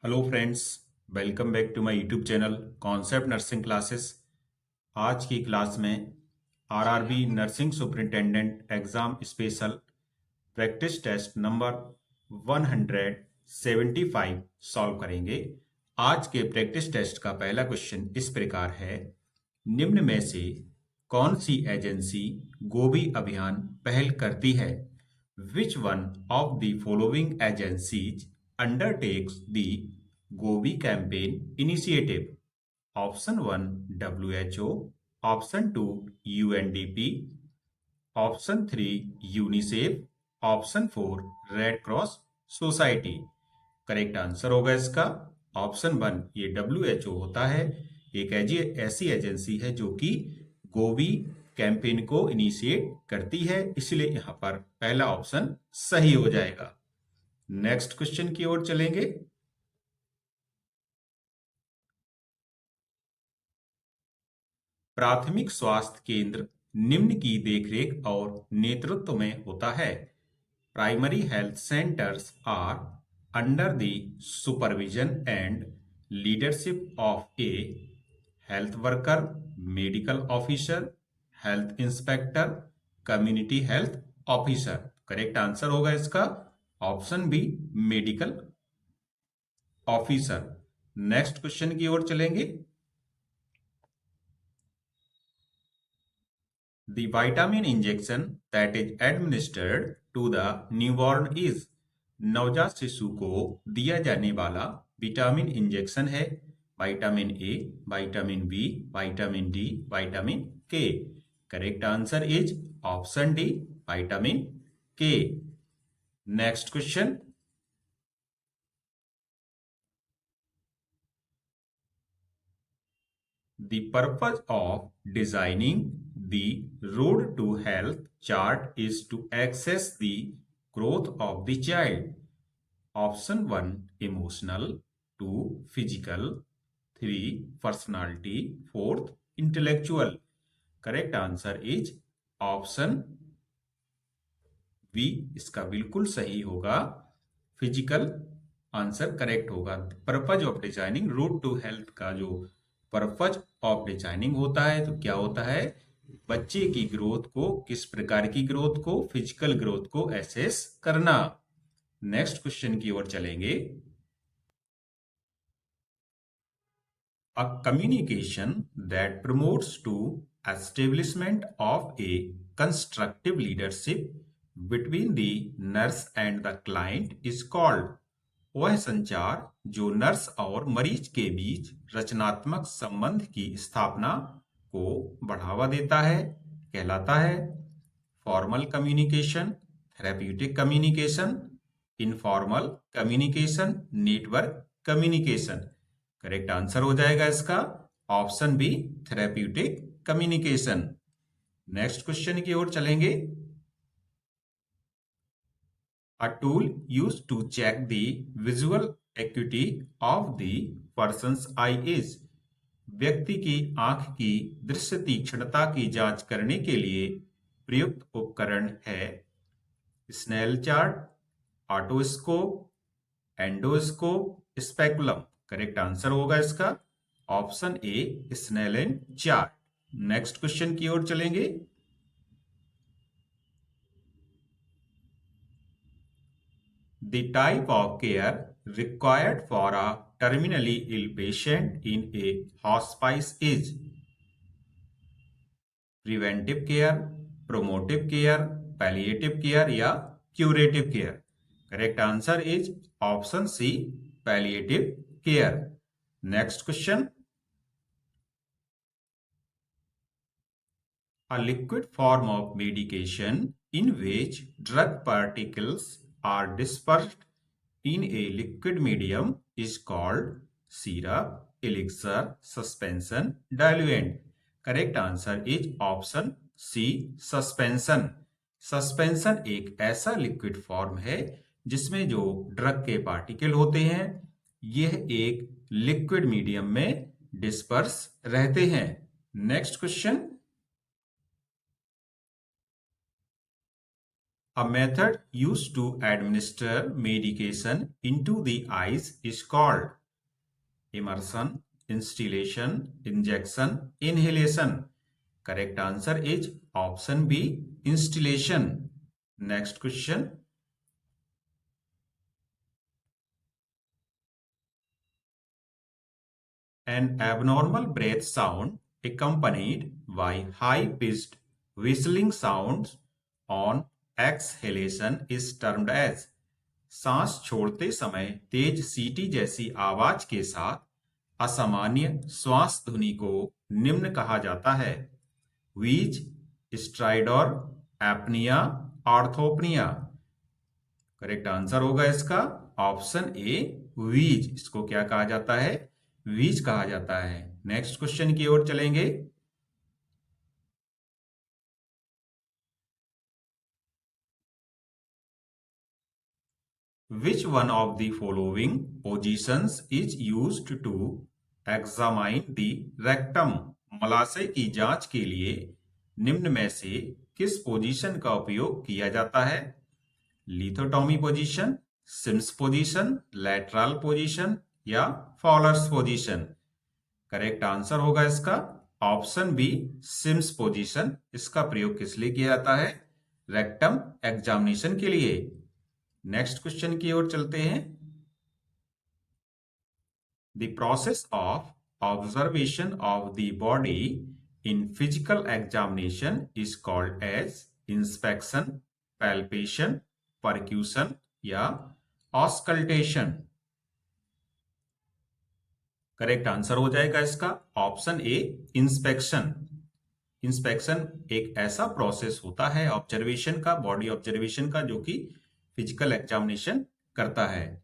Hello friends, welcome back to my YouTube channel concept nursing classes. आज की class में RRB nursing superintendent exam special practice test number 175 solve करेंगे। आज के practice test का पहला क्वेश्चन इस प्रकार है। निम्न में से कौन सी एजेंसी गोभी अभियान पहल करती है? Which one of the following agencies undertakes the Gobi campaign initiative? Option 1 WHO, Option 2 UNDP, Option 3 UNICEF, Option 4 red cross society. Correct answer होगा इसका ऑप्शन 1। ये WHO होता है, एक ऐसी एजेंसी है जो कि गोभी कैंपेन को इनिशिएट करती है, इसलिए यहां पर पहला ऑप्शन सही हो जाएगा। नेक्स्ट क्वेश्चन की ओर चलेंगे। प्राथमिक स्वास्थ्य केंद्र निम्न की देखरेख और नेतृत्व में होता है। Primary health centres are under the supervision and leadership of a health worker, medical officer, health inspector, community health officer. Correct answer होगा इसका option B, medical officer. Next question की ओर चलेंगे। The vitamin injection that is administered to the newborn is नवजात शिशु को दिया जाने वाला विटामिन इंजेक्शन है vitamin A, vitamin B, vitamin D, vitamin K. Correct answer is option D, vitamin K. Next question. The purpose of designing the Road to Health chart is to access the growth of the child. Option 1 emotional, 2 physical, 3 personality, 4th intellectual. Correct answer is option B, इसका बिल्कुल सही होगा, physical answer correct होगा। Purpose of designing route to health का जो purpose of designing होता है तो क्या होता है, बच्चे की ग्रोथ को, किस प्रकार की ग्रोथ को, फिजिकल ग्रोथ को एसेस करना। नेक्स्ट क्वेश्चन की ओर चलेंगे। A communication that promotes to establishment of a constructive leadership between the nurse and the client is called। वह संचार जो नर्स और मरीज के बीच रचनात्मक संबंध की स्थापना को बढ़ावा देता है कहलाता है। Formal communication, therapeutic communication, informal communication, network communication. Correct answer हो जाएगा इसका option B, therapeutic communication. Next question की ओर चलेंगे। A tool used to check the visual acuity of the person's eye is। व्यक्ति की आंख की दृश्य तीक्ष्णता की जांच करने के लिए प्रयुक्त उपकरण है Snell chart, otoscope, endoscope, speculum. Correct answer होगा इसका option A, Snellen chart. Next question की ओर चलेंगे। The type of care required for a terminally ill patient in a hospice is preventive care, promotive care, palliative care या curative care। Correct answer is option C, palliative care। Next question। A liquid form of medication in which drug particles are dispersed in a liquid medium is called syrup, elixir, suspension, diluent। Correct answer is option C, suspension. Suspension एक ऐसा liquid form है जिसमें जो drug के particle होते हैं यह एक लिक्विड मीडियम में डिस्पर्स रहते हैं। Next question. A method used to administer medication into the eyes is called immersion, instillation, injection, inhalation. Correct answer is option B, instillation. Next question. An abnormal breath sound accompanied by high-pitched whistling sounds on exhalation is termed as. सांस छोड़ते समय तेज सीटी जैसी आवाज के साथ असामान्य श्वास ध्वनि को निम्न कहा जाता है। Wheeze, stridor, apnoea, orthopnoea. Correct answer होगा इसका ऑप्शन ए, व्हीज। इसको क्या कहा जाता है? व्हीज कहा जाता है। नेक्स्ट क्वेश्चन की ओर चलेंगे। Which one of the following positions is used to examine the rectum? मलाशय की जांच के लिए निम्न में से किस पोजीशन का उपयोग किया जाता है? Lithotomy position, Sims position, lateral position या फॉलर्स पोजीशन। करेक्ट आंसर होगा इसका ऑप्शन बी, सिम्स पोजीशन। इसका प्रयोग किस लिए किया जाता है? रेक्टम एग्जामिनेशन के लिए। नेक्स्ट क्वेश्चन की ओर चलते हैं। The process of observation of the body in physical examination is called as inspection, palpation, percussion या ऑस्कल्टेशन। करेक्ट आंसर हो जाएगा इसका ऑप्शन ए, इंस्पेक्शन। इंस्पेक्शन एक ऐसा प्रोसेस होता है ऑब्जर्वेशन का, बॉडी ऑब्जर्वेशन का, जो कि फिजिकल एग्जामिनेशन करता है।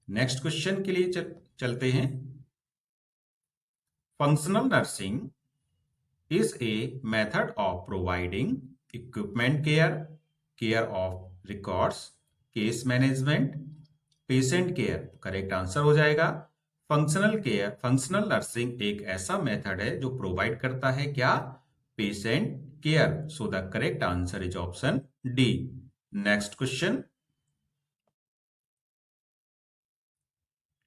नेक्स्ट क्वेश्चन के लिए चलते हैं। Functional nursing is a method of providing equipment care, care of records, case management, patient care. Correct answer हो जाएगा फंक्शनल नर्सिंग एक ऐसा मेथड है जो प्रोवाइड करता है क्या? Patient care. So the correct answer is option D. Next question.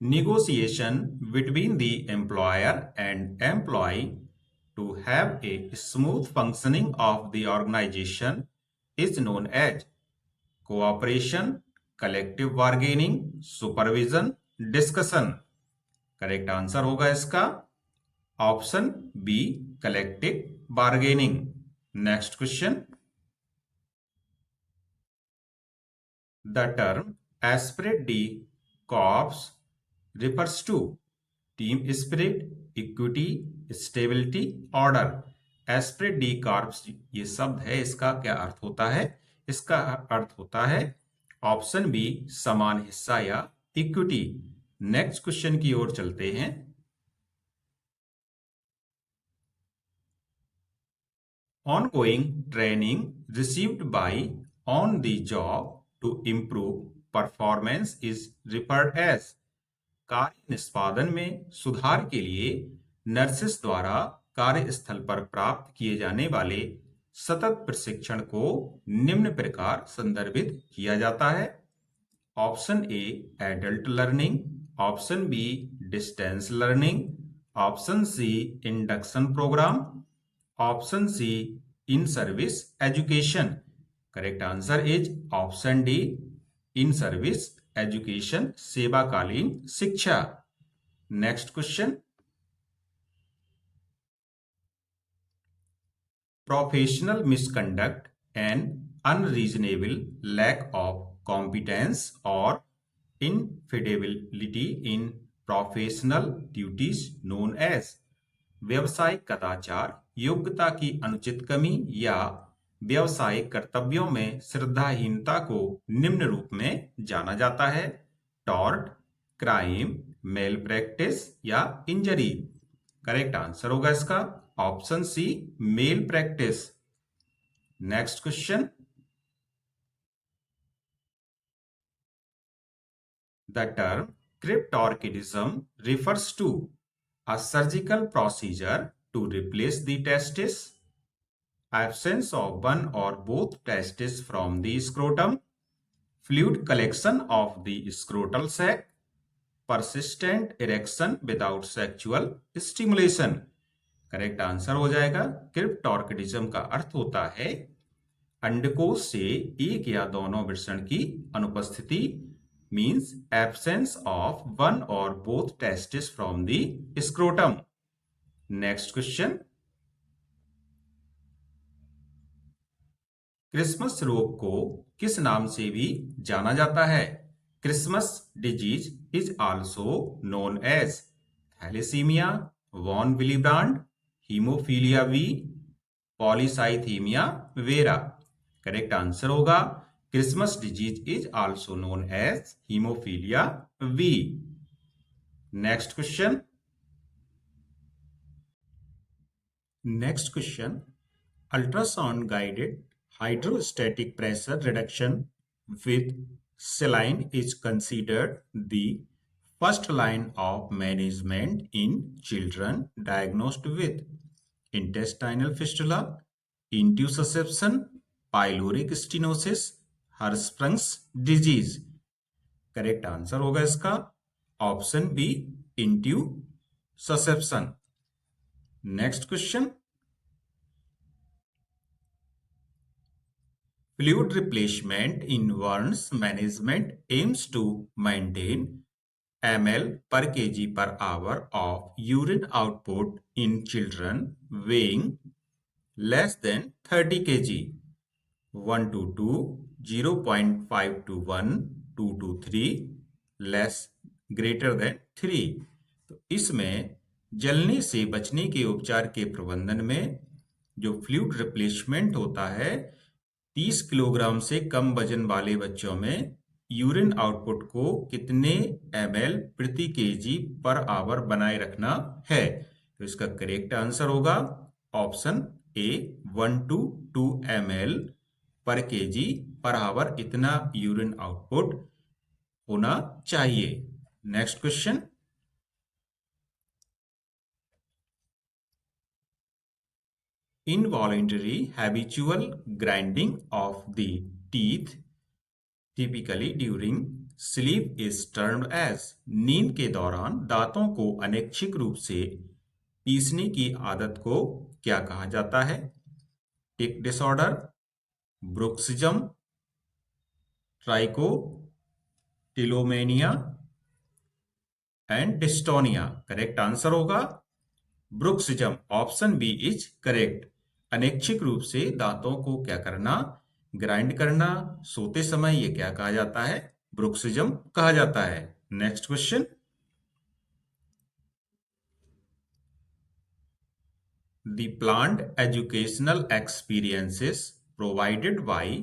Negotiation between the employer and employee to have a smooth functioning of the organization is known as cooperation, collective bargaining, supervision, discussion. Correct answer होगा इसका option B, collective bargaining. Next question. The term esprit de corps refers to team spirit, equity, stability, order. Esprit de corps ये शब्द है, इसका क्या अर्थ होता है? इसका अर्थ होता है ऑप्शन बी, समान हिस्सा या इक्विटी। नेक्स्ट क्वेश्चन की ओर चलते हैं। Ongoing training received by on the job to improve performance is referred as. कार्य निष्पादन में सुधार के लिए नर्सेस द्वारा कार्यस्थल पर प्राप्त किए जाने वाले सतत प्रशिक्षण को निम्न प्रकार संदर्भित किया जाता है। Option A, adult learning, option B, distance learning, option C, induction programme, option C, in service education. Correct answer is option D, in service education, सेवाकालीन शिक्षा। Next question. Professional misconduct and unreasonable lack of competence और infidelity in professional duties known as. व्यवसायिक कदाचार, योग्यता की अनुचित कमी या व्यवसायिक कर्तव्यों में श्रद्धाहीनता को निम्न रूप में जाना जाता है। टॉर्ट, क्राइम, मेल प्रैक्टिस या इंजरी। करेक्ट आंसर होगा इसका option C, malpractice. Next question. The term cryptorchidism refers to a surgical procedure to replace the testis. absence of one or both testes from the scrotum, fluid collection of the scrotal sac, persistent erection without sexual stimulation। Correct answer हो जाएगा क्रिप्टोर्किडिज्म का अर्थ होता है अंडकोश से एक या दोनों वृषण की अनुपस्थिति, मीन्स एब्सेंस ऑफ वन और both testes from the scrotum. Next question, Christmas रोग को किस नाम से भी जाना जाता है? Christmas disease is also known as thalassaemia, von Willebrand, haemophilia B, polycythaemia vera. Correct answer होगा Christmas disease is also known as haemophilia B. Next question, ultrasound guided hydrostatic pressure reduction with saline is considered the first line of management in children diagnosed with intestinal fistula, intussusception, pyloric stenosis, Hirschsprung's disease। Correct answer होगा इसका option B, intussusception. Next question, fluid replacement in Warren's management aims to maintain ml per kg per hour of urine output in children weighing less than 30 kg, 1 to 2, 0.5 to 1, 2 to 3, less greater than 3। तो इसमें जलने से बचने के उपचार के प्रबंधन में जो फ्लूइड रिप्लेसमेंट होता है 30 किलोग्राम से कम वजन वाले बच्चों में यूरिन आउटपुट को कितने ml प्रति केजी पर आवर बनाए रखना है? तो इसका करेक्ट आंसर होगा ऑप्शन ए, 1 to 2 ml पर केजी पर आवर इतना यूरिन आउटपुट होना चाहिए। Next question, involuntary habitual grinding of the teeth typically during sleep is termed as। नींद के दौरान दांतों को अनैच्छिक रूप से पीसने की आदत को क्या कहा जाता है? Tic disorder, bruxism, trichotillomania and dystonia. Correct answer होगा bruxism, option B is correct. अनैच्छिक रूप से दांतों को क्या करना? ग्राइंड करना सोते समय, ये क्या कहा जाता है? ब्रुक्सिज्म कहा जाता है। Next question, the planned educational experiences provided by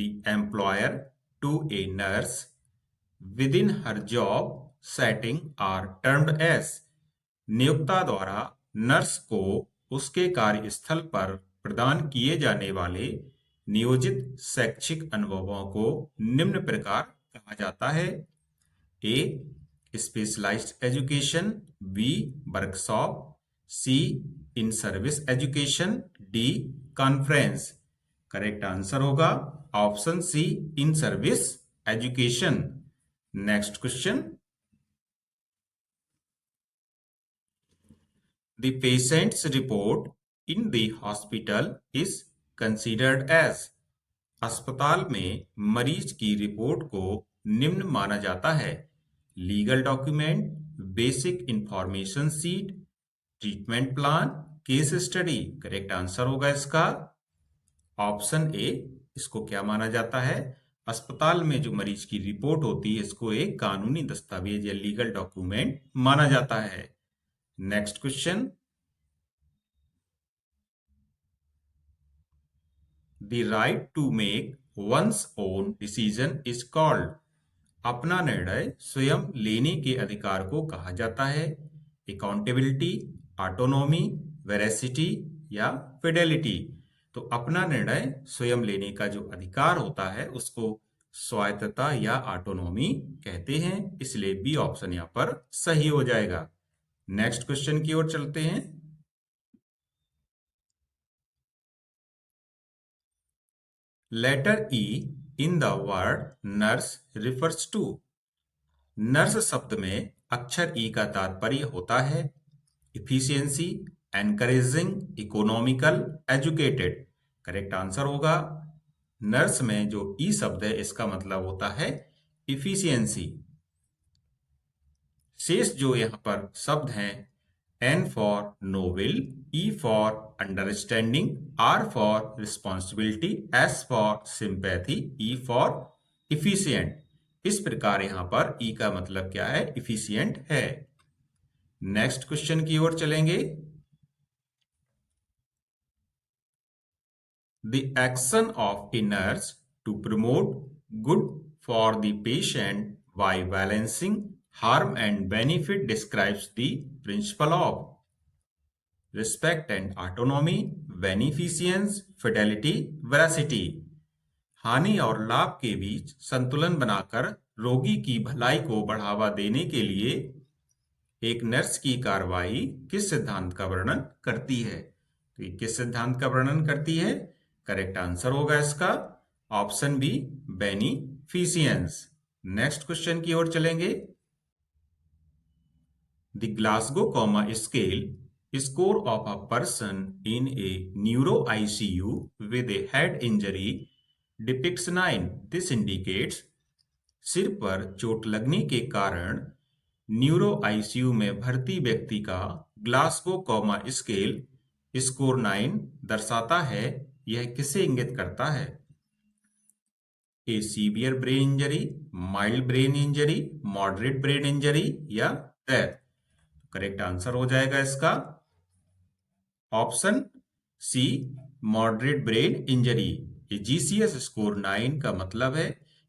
the employer to a nurse within her job setting are termed as. नियोक्ता द्वारा नर्स को उसके कार्यस्थल पर प्रदान किए जाने वाले नियोजित शैक्षिक अनुभवों को निम्न प्रकार कहा जाता है। A, specialised education, B, workshop, C, in service education, D, conference. Correct answer होगा option C, in service education. Next question, the patient's report in the hospital is considered as। अस्पताल में मरीज की रिपोर्ट को निम्न माना जाता है। Legal document, basic information seat, treatment plan, case study. Correct answer होगा इसका ऑप्शन ए। इसको क्या माना जाता है? अस्पताल में जो मरीज की रिपोर्ट होती है इसको एक कानूनी दस्तावेज या लीगल डॉक्यूमेंट माना जाता है। Next question, the right to make one's own decision is called. अपना निर्णय स्वयं लेने के अधिकार को कहा जाता है। अकाउंटेबिलिटी, ऑटोनॉमी, वेरासिटी या फिडेलिटी। तो अपना निर्णय स्वयं लेने का जो अधिकार होता है उसको स्वायत्तता या ऑटोनॉमी कहते हैं, इसलिए बी ऑप्शन यहां पर सही हो जाएगा। नेक्स्ट क्वेश्चन की ओर चलते हैं। Letter E in the word nurse refers to. Nurse शब्द में अक्षर ई का तात्पर्य होता है efficiency, encouraging, economical, educated. Correct answer होगा नर्स में जो ई शब्द है इसका मतलब होता है इफिशियंसी। शेष जो यहाँ पर शब्द हैं N for noble, E for understanding, R for responsibility, S for sympathy, E for efficient. इस प्रकार यहाँ पर ई का मतलब क्या है? इफिशियंट है। नेक्स्ट क्वेश्चन की ओर चलेंगे। The action of a nurse to promote good for the patient by balancing harm and benefit describes the principle of respect and autonomy, beneficence, fidelity, veracity। हानि और लाभ के बीच संतुलन बनाकर रोगी की भलाई को बढ़ावा देने के लिए एक नर्स की कार्रवाई किस सिद्धांत का वर्णन करती है? तो ये किस सिद्धांत का वर्णन करती है? करेक्ट आंसर होगा इसका ऑप्शन बी, बेनिफिशियंस। नेक्स्ट क्वेश्चन की ओर चलेंगे। The Glasgow comma scale score of a person in A neuro ICU with A head injury depicts 9। This indicates सिर पर चोट लगने के कारण न्यूरो ICU में भर्ती व्यक्ति का ग्लासगो कॉमा स्केल स्कोर 9 दर्शाता है। यह किसे इंगित करता है? A severe brain injury, mild brain injury, moderate brain injury या डेथ। करेक्ट आंसर हो जाएगा इसका option C, moderate brain injury. ये GCS स्कोर 9 का मतलब है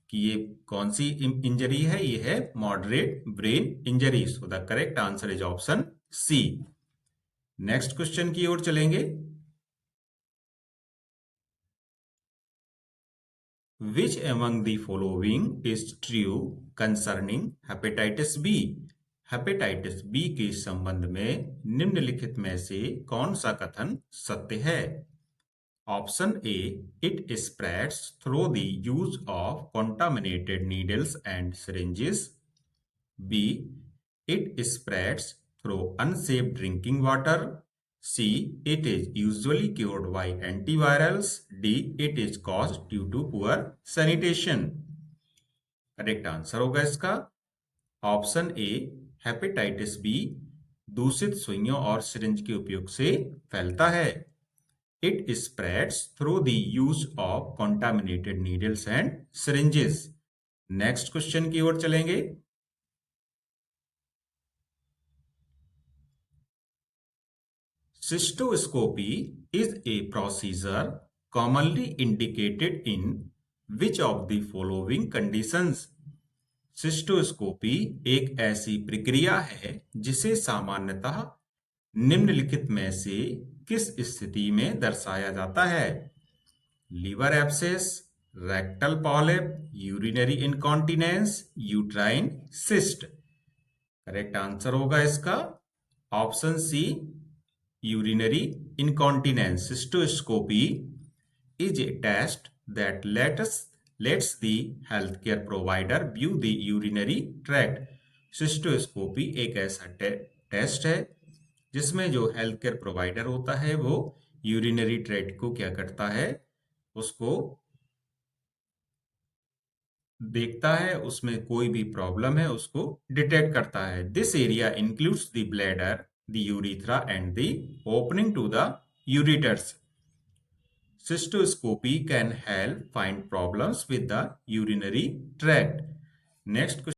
कि ये कौन सी इंजरी है? ये है moderate brain injury. So the correct answer is option C. Next question की ओर चलेंगे। Which among the following is true concerning hepatitis B? Hepatitis B के संबंध में निम्नलिखित में से कौन सा कथन सत्य है? Option A, it spreads through the use of contaminated needles and syringes. B, it spreads through unsafe drinking water. C, it is usually cured by antivirals. D, it is caused due to poor sanitation। Correct answer होगा इसका option ए, hepatitis B दूषित सुइयों और syringe के उपयोग से फैलता है। It spreads through the use of contaminated needles and syringes। Next question की ओर चलेंगे। Cystoscopy is a procedure commonly indicated in which of the following conditions? Cystoscopy एक ऐसी प्रक्रिया है जिसे सामान्यतः निम्नलिखित में से किस स्थिति में दर्शाया जाता है? Liver abscess, rectal polyp, urinary incontinence, uterine cyst. Correct answer होगा इसका option C, urinary incontinence। Cystoscopy is a test that lets the healthcare provider view the urinary tract। Cystoscopy एक ऐसा टेस्ट है जिसमें जो हेल्थ केयर प्रोवाइडर होता है वो यूरिनरी ट्रैक्ट को क्या करता है? उसको देखता है, उसमें कोई भी प्रॉब्लम है उसको डिटेक्ट करता है। This area includes the bladder, the urethra and the opening to the ureters। Cystoscopy can help find problems with the urinary tract। Next question।